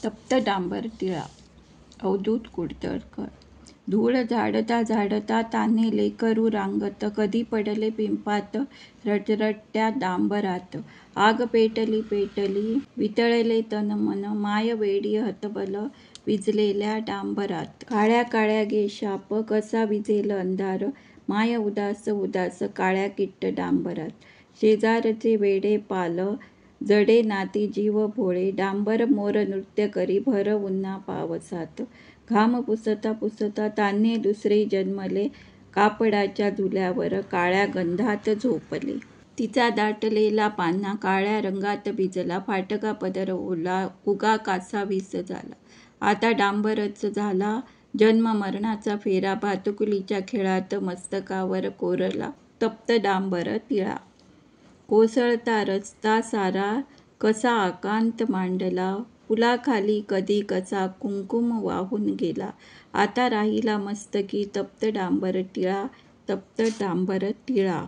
तप्त डांबर टिळा. अवधूत कुडतरकर. धूळ झाडता झाडता तान्हे लेकरू रांगत, कधी पडले पिंपात रटरट्या डांबरात. आग पेटली पेटली वितळले तन मन, माय वेडी हतबल विझलेल्या डांबरात. काळ्या काळ्या गे शाप कसा विझेल अंधार, माय उदास उदास काळ्या किट्ट डांबरात. शेजारचे वेडे पाल जडे नाती जीव भोळे, डांबर मोर नृत्य करी भर उन्हा पावसात. घाम पुसता पुसता तान्हे दुसरे जन्मले, कापडाच्या झुल्यावर काळ्या गंधात झोपले. तिचा दाटलेला पान्हा काळ्या रंगात भिजला, फाटका पदर ओला उगा कासावीस झाला. आता डांबरच झाला जन्म मरणाचा फेरा, भातुकलीच्या खेळात मस्तकावर कोरला तप्त डांबर टिळा. कोसळता रस्ता सारा कसा अकांत मांडला, पुलाखाली कधी कसा कुंकुम वाहून गेला. आता राहिला मस्तकी तप्त डांबर टिळा, तप्त डांबर टिळा.